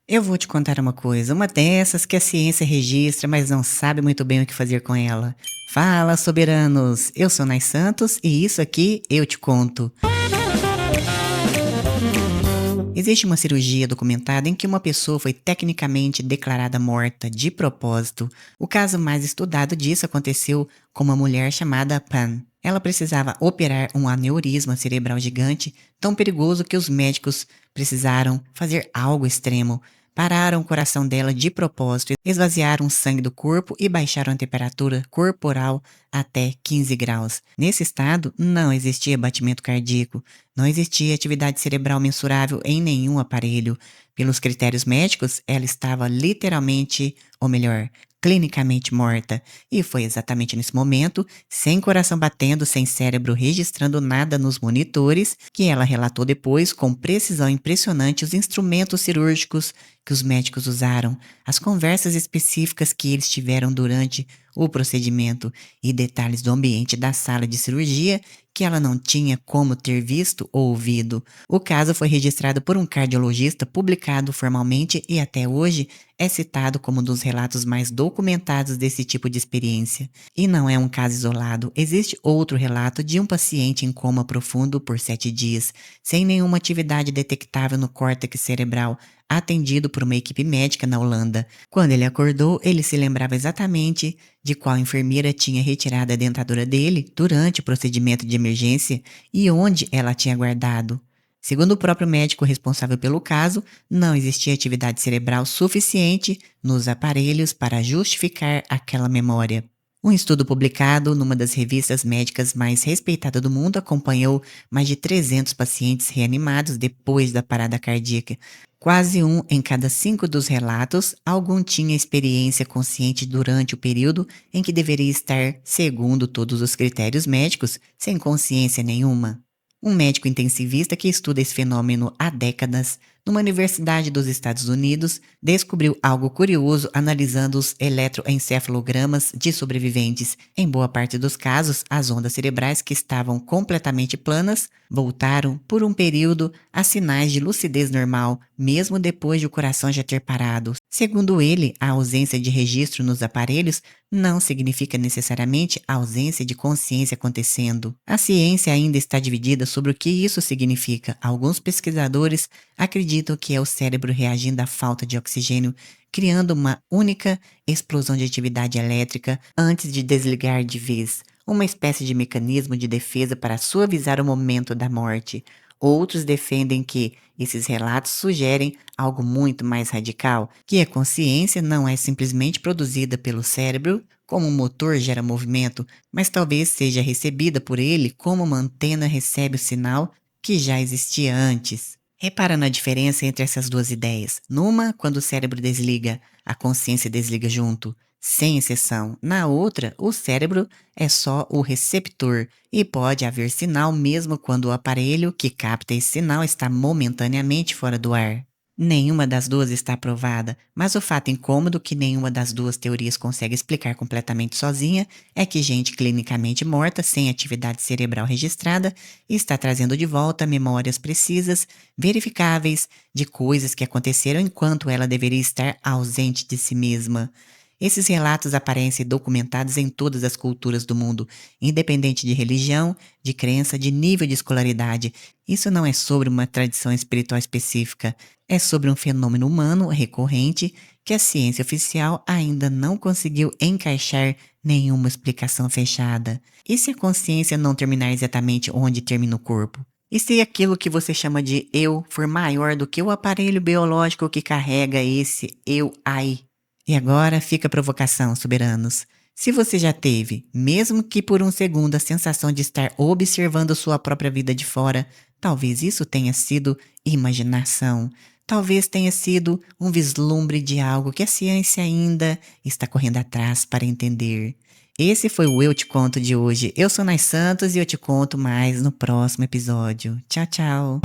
Eu vou te contar uma coisa, uma dessas que a ciência registra, mas não sabe muito bem o que fazer com ela. Fala, soberanos! Eu sou Nai Santos e isso aqui eu te conto. Existe uma cirurgia documentada em que uma pessoa foi tecnicamente declarada morta de propósito. O caso mais estudado disso aconteceu com uma mulher chamada Pan. Ela precisava operar um aneurisma cerebral gigante, tão perigoso que os médicos precisaram fazer algo extremo. Pararam o coração dela de propósito, esvaziaram o sangue do corpo e baixaram a temperatura corporal até 15 graus. Nesse estado, não existia batimento cardíaco, não existia atividade cerebral mensurável em nenhum aparelho. Pelos critérios médicos, ela estava literalmente, ou melhor, clinicamente morta. E foi exatamente nesse momento, sem coração batendo, sem cérebro registrando nada nos monitores, que ela relatou depois com precisão impressionante os instrumentos cirúrgicos que os médicos usaram, as conversas específicas que eles tiveram durante o procedimento e detalhes do ambiente da sala de cirurgia que ela não tinha como ter visto ou ouvido. O caso foi registrado por um cardiologista, publicado formalmente e até hoje é citado como um dos relatos mais documentados desse tipo de experiência. E não é um caso isolado, existe outro relato de um paciente em coma profundo por 7 dias, sem nenhuma atividade detectável no córtex cerebral, atendido por uma equipe médica na Holanda. Quando ele acordou, ele se lembrava exatamente de qual enfermeira tinha retirado a dentadura dele durante o procedimento de emergência e onde ela tinha guardado. Segundo o próprio médico responsável pelo caso, não existia atividade cerebral suficiente nos aparelhos para justificar aquela memória. Um estudo publicado numa das revistas médicas mais respeitadas do mundo acompanhou mais de 300 pacientes reanimados depois da parada cardíaca. Quase um em cada 5 dos relatos, algum tinha experiência consciente durante o período em que deveria estar, segundo todos os critérios médicos, sem consciência nenhuma. Um médico intensivista que estuda esse fenômeno há décadas, numa universidade dos Estados Unidos, descobriu algo curioso analisando os eletroencefalogramas de sobreviventes. Em boa parte dos casos, as ondas cerebrais que estavam completamente planas voltaram, por um período, a sinais de lucidez normal, mesmo depois de o coração já ter parado. Segundo ele, a ausência de registro nos aparelhos não significa necessariamente a ausência de consciência acontecendo. A ciência ainda está dividida sobre o que isso significa. Alguns pesquisadores acreditam que é o cérebro reagindo à falta de oxigênio, criando uma única explosão de atividade elétrica antes de desligar de vez, uma espécie de mecanismo de defesa para suavizar o momento da morte. Outros defendem que esses relatos sugerem algo muito mais radical, que a consciência não é simplesmente produzida pelo cérebro, como um motor gera movimento, mas talvez seja recebida por ele como uma antena recebe o sinal que já existia antes. Repara na diferença entre essas duas ideias. Numa, quando o cérebro desliga, a consciência desliga junto, sem exceção. Na outra, o cérebro é só o receptor e pode haver sinal mesmo quando o aparelho que capta esse sinal está momentaneamente fora do ar. Nenhuma das duas está provada, mas o fato incômodo que nenhuma das duas teorias consegue explicar completamente sozinha é que gente clinicamente morta, sem atividade cerebral registrada, está trazendo de volta memórias precisas, verificáveis, de coisas que aconteceram enquanto ela deveria estar ausente de si mesma. Esses relatos aparecem documentados em todas as culturas do mundo, independente de religião, de crença, de nível de escolaridade. Isso não é sobre uma tradição espiritual específica, é sobre um fenômeno humano recorrente que a ciência oficial ainda não conseguiu encaixar nenhuma explicação fechada. E se a consciência não terminar exatamente onde termina o corpo? E se aquilo que você chama de eu for maior do que o aparelho biológico que carrega esse eu aí? E agora fica a provocação, soberanos. Se você já teve, mesmo que por um segundo, a sensação de estar observando sua própria vida de fora, talvez isso tenha sido imaginação. Talvez tenha sido um vislumbre de algo que a ciência ainda está correndo atrás para entender. Esse foi o Eu Te Conto de hoje. Eu sou Nai Santos e eu te conto mais no próximo episódio. Tchau, tchau.